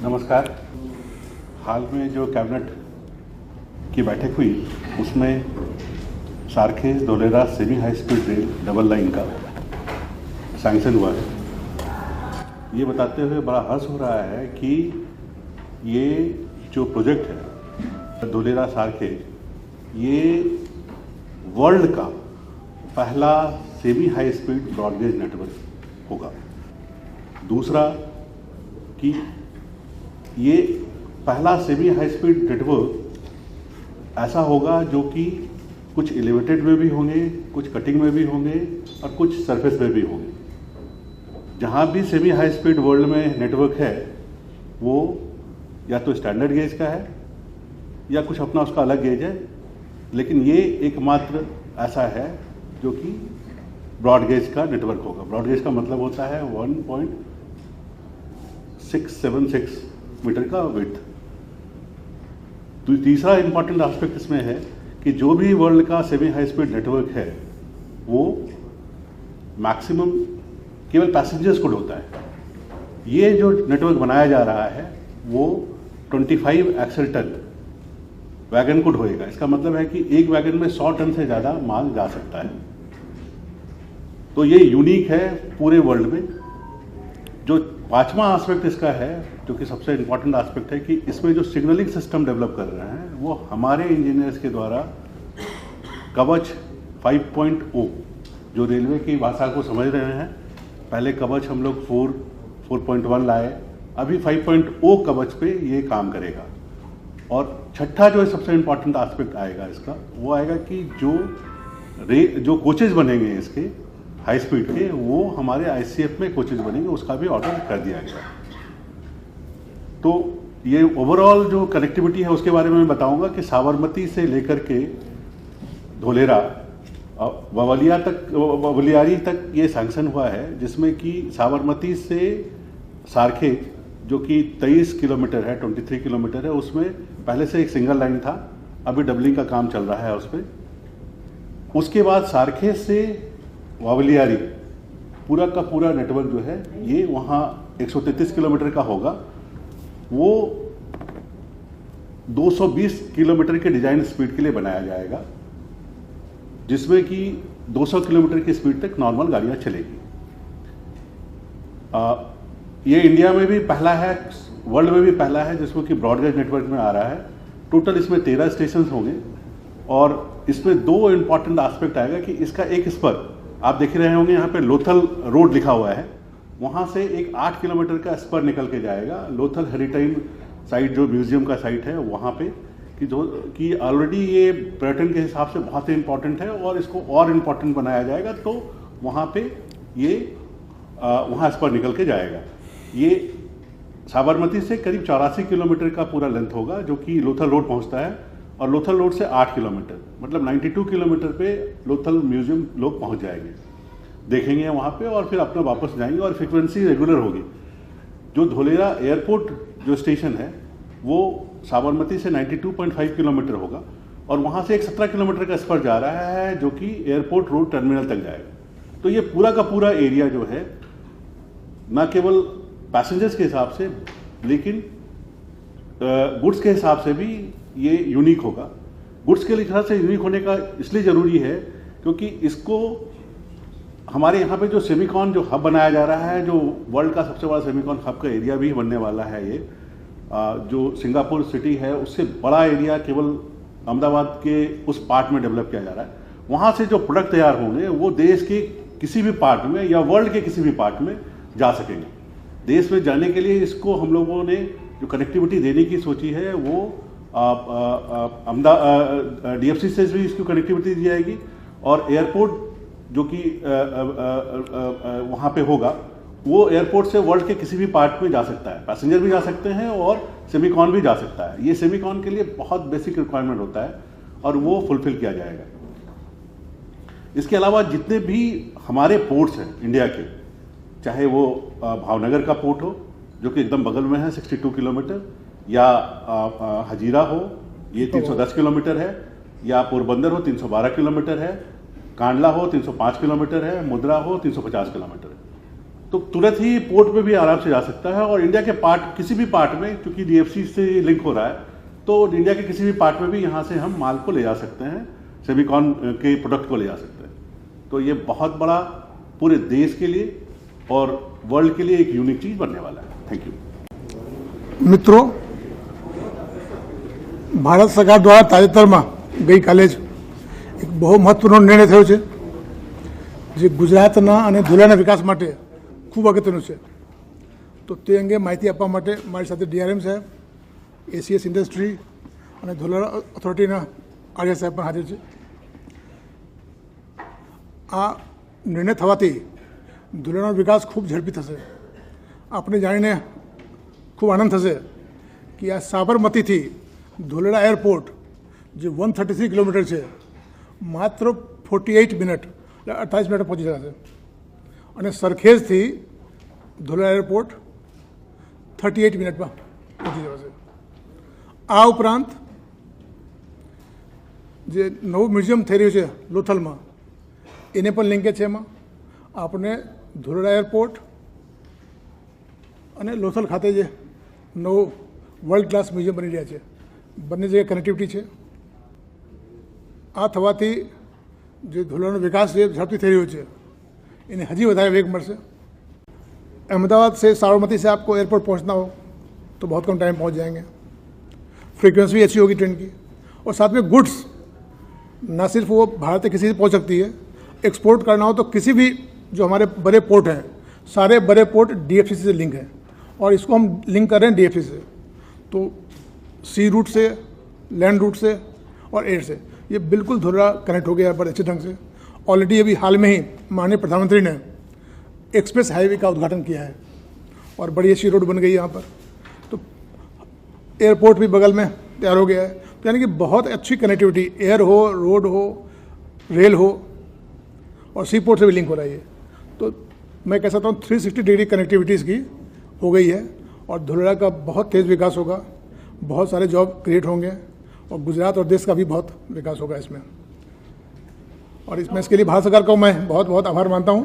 नमस्कार। हाल में जो कैबिनेट की बैठक हुई उसमें Sarkhej Dholera semi high speed rail double line का सैंक्शन हुआ है। ये बताते हुए बड़ा हर्ष हो रहा है कि ये जो प्रोजेक्ट है धोलेरा सारखेज ये वर्ल्ड का पहला semi high speed broad gauge network होगा। दूसरा कि ये पहला सेमी हाई स्पीड नेटवर्क ऐसा होगा जो कि कुछ एलिवेटेड में भी होंगे, कुछ कटिंग में भी होंगे और कुछ सरफेस में भी होंगे। जहाँ भी सेमी हाई स्पीड वर्ल्ड में नेटवर्क है वो या तो स्टैंडर्ड गेज का है या कुछ अपना उसका अलग गेज है, लेकिन ये एकमात्र ऐसा है जो कि ब्रॉड गेज का नेटवर्क होगा। ब्रॉड गेज का मतलब होता है 1.676 मीटर का विड्थ। तो तीसरा इंपॉर्टेंट एस्पेक्ट इसमें है कि जो भी वर्ल्ड का सेमी हाई स्पीड नेटवर्क है वो मैक्सिमम केवल पैसेंजर्स को होता है। ये जो नेटवर्क बनाया जा रहा है वो 25 एक्सल टन वैगन को ढोएगा। इसका मतलब है कि एक वैगन में 100 टन से ज़्यादा माल जा सकता है। तो ये यूनिक है पूरे वर्ल्ड में। जो पांचवा एस्पेक्ट इसका है जो कि सबसे इम्पॉर्टेंट एस्पेक्ट है कि इसमें जो सिग्नलिंग सिस्टम डेवलप कर रहे हैं वो हमारे इंजीनियर्स के द्वारा कवच 5.0 जो रेलवे की भाषा को समझ रहे हैं। पहले कवच हम लोग 4.1 लाए, अभी 5.0 कवच पे ये काम करेगा। और छठा जो सबसे इम्पॉर्टेंट एस्पेक्ट आएगा इसका वो आएगा कि जो कोचेज बनेंगे इसके हाई स्पीड के वो हमारे आईसीएफ में कोचेज बनेंगे, उसका भी ऑर्डर कर दिया गया। तो ये ओवरऑल जो कनेक्टिविटी है उसके बारे में मैं बताऊंगा कि साबरमती से लेकर के धोलेरा वलियारी तक ये सैंक्शन हुआ है, जिसमें कि साबरमती से सारखेज जो कि 23 किलोमीटर है, 23 किलोमीटर है, उसमें पहले से एक सिंगल लाइन था, अभी डबलिंग का काम चल रहा है उस पर। उसके बाद सारखेज से वावलियारी पूरा का पूरा नेटवर्क जो है ये वहाँ 133 किलोमीटर का होगा। वो 220 किलोमीटर के डिजाइन स्पीड के लिए बनाया जाएगा, जिसमें कि 200 किलोमीटर की स्पीड तक नॉर्मल गाड़ियाँ चलेगी। ये इंडिया में भी पहला है, वर्ल्ड में भी पहला है जिसमें कि ब्रॉडगेज नेटवर्क में आ रहा है। टोटल इसमें 13 स्टेशन होंगे और इसमें दो इम्पॉर्टेंट एस्पेक्ट आएगा कि इसका एक स्पर आप देख रहे होंगे, यहाँ पे लोथल रोड लिखा हुआ है, वहाँ से एक 8 किलोमीटर का स्पर निकल के जाएगा लोथल हेरिटेज साइट जो म्यूजियम का साइट है वहाँ पे, कि ऑलरेडी ये पर्यटन के हिसाब से बहुत ही इंपॉर्टेंट है और इसको और इम्पॉर्टेंट बनाया जाएगा। तो वहाँ पे ये वहाँ स्पर निकल के जाएगा। ये साबरमती से करीब 84 किलोमीटर का पूरा लेंथ होगा जो कि लोथल रोड पहुँचता है, और लोथल रोड से 8 किलोमीटर मतलब 92 किलोमीटर पे लोथल म्यूजियम लोग पहुंच जाएंगे, देखेंगे वहाँ पे और फिर अपना वापस जाएंगे और फ्रीक्वेंसी रेगुलर होगी। जो धोलेरा एयरपोर्ट जो स्टेशन है वो साबरमती से 92.5 किलोमीटर होगा और वहाँ से एक 17 किलोमीटर का स्पर जा रहा है जो कि एयरपोर्ट रोड टर्मिनल तक जाएगा। तो ये पूरा का पूरा एरिया जो है न केवल पैसेंजर्स के हिसाब से लेकिन गुड्स के हिसाब से भी ये यूनिक होगा। गुड्स के लिहाज से यूनिक होने का इसलिए ज़रूरी है क्योंकि इसको हमारे यहाँ पे जो सेमीकॉन जो हब बनाया जा रहा है, जो वर्ल्ड का सबसे बड़ा सेमीकॉन हब का एरिया भी बनने वाला है, ये जो सिंगापुर सिटी है उससे बड़ा एरिया केवल अहमदाबाद के उस पार्ट में डेवलप किया जा रहा है। वहाँ से जो प्रोडक्ट तैयार होंगे वो देश के किसी भी पार्ट में या वर्ल्ड के किसी भी पार्ट में जा सकेंगे। देश में जाने के लिए इसको हम लोगों ने जो कनेक्टिविटी देने की सोची है वो DFC से भी इसकी कनेक्टिविटी दी जाएगी और एयरपोर्ट जो कि वहाँ पे होगा वो एयरपोर्ट से वर्ल्ड के किसी भी पार्ट में जा सकता है, पैसेंजर भी जा सकते हैं और सेमीकॉन भी जा सकता है। ये सेमीकॉन के लिए बहुत बेसिक रिक्वायरमेंट होता है और वो फुलफिल किया जाएगा। इसके अलावा जितने भी हमारे पोर्ट्स हैं इंडिया के, चाहे वो भावनगर का पोर्ट हो जो कि एकदम बगल में है 62 किलोमीटर, या हजीरा हो ये 310 किलोमीटर है, या पोरबंदर हो 312 किलोमीटर है, कांडला हो 305 किलोमीटर है, मुद्रा हो 350 किलोमीटर है। तो तुरंत ही पोर्ट पे भी आराम से जा सकता है। और इंडिया के पार्ट किसी भी पार्ट में, क्योंकि डीएफसी से लिंक हो रहा है, तो इंडिया के किसी भी पार्ट में भी यहाँ से हम माल को ले जा सकते हैं, सेमीकॉन के प्रोडक्ट को ले जा सकते हैं। तो ये बहुत बड़ा पूरे देश के लिए और वर्ल्ड के लिए एक यूनिक चीज बनने वाला है। Thank you. મિત્રો, ભારત સરકાર દ્વારા તાજેતરમાં ગઈકાલે જ એક બહુ મહત્વનો નિર્ણય થયો છે જે ગુજરાતના અને ધોલાના વિકાસ માટે ખૂબ અગત્યનું છે। તો તે અંગે માહિતી આપવા માટે મારી સાથે ડીઆરએમ સાહેબ, એસીએસ ઇન્ડસ્ટ્રી અને ધોલારા ઓથોરિટીના આર્ય સાહેબ પણ હાજર છે। આ નિર્ણય થવાથી ધોલાનો વિકાસ ખૂબ ઝડપી થશે। આપણે જાણીને ખૂબ આનંદ થશે કે આ સાબરમતીથી ધોલેરા એરપોર્ટ જે 133 કિલોમીટર છે, માત્ર 48 મિનિટ એટલે 28 મિનિટ પહોંચી જશે। અને સરખેજથી ધોલેરા એરપોર્ટ 38 મિનિટમાં પહોંચી જશે। આ ઉપરાંત જે નવું મ્યુઝિયમ થઈ રહ્યું છે લોથલમાં, એને પણ લિંકેજ છે। એમાં આપણે ધોલેરા એરપોર્ટ અને લોથલ ખાતે જે નવું વર્લ્ડ ક્લાસ મ્યુઝિયમ બની રહ્યા છે, બંને જગ્યાએ કનેક્ટિવિટી છે। આ થવાથી જે ધોલાનો વિકાસ જે ઝડપથી થઈ રહ્યો છે એને હજી વધારે વેગ મળશે। अहमदाबाद से साबरमती से आपको एयरपोर्ट पहुंचना हो तो बहुत कम टाइम पहुंच जाएंगे। फ्रीक्वेंसी भी अच्छी होगी ट्रेन की, और साथ में गुड्स ना सिर्फ वो भारत के किसी से पहुंच सकती है, एक्सपोर्ट करना हो तो किसी भी जो हमारे बड़े पोर्ट हैं, सारे बड़े पोर्ट डीएफसी से लिंक हैं, और इसको हम लिंक कर रहे हैं डीएफसी से। तो सी रूट से, लैंड रूट से और एयर से ये बिल्कुल धोला कनेक्ट हो गया है बड़े अच्छे ढंग से। ऑलरेडी अभी हाल में ही माननीय प्रधानमंत्री ने एक्सप्रेस हाईवे का उद्घाटन किया है और बड़ी अच्छी रोड बन गई यहाँ पर। तो एयरपोर्ट भी बगल में तैयार हो गया है। तो यानी कि बहुत अच्छी कनेक्टिविटी, एयर हो, रोड हो, रेल हो, और सी पोर्ट से भी लिंक हो रही है। तो मैं कह सकता हूँ 360 डिग्री कनेक्टिविटी इसकी हो गई है, और धोलेरा का बहुत तेज़ विकास होगा, बहुत सारे जॉब क्रिएट होंगे, और गुजरात और देश का भी बहुत विकास होगा इसमें। और इसमें इसके लिए भारत सरकार को मैं बहुत बहुत आभार मानता हूँ।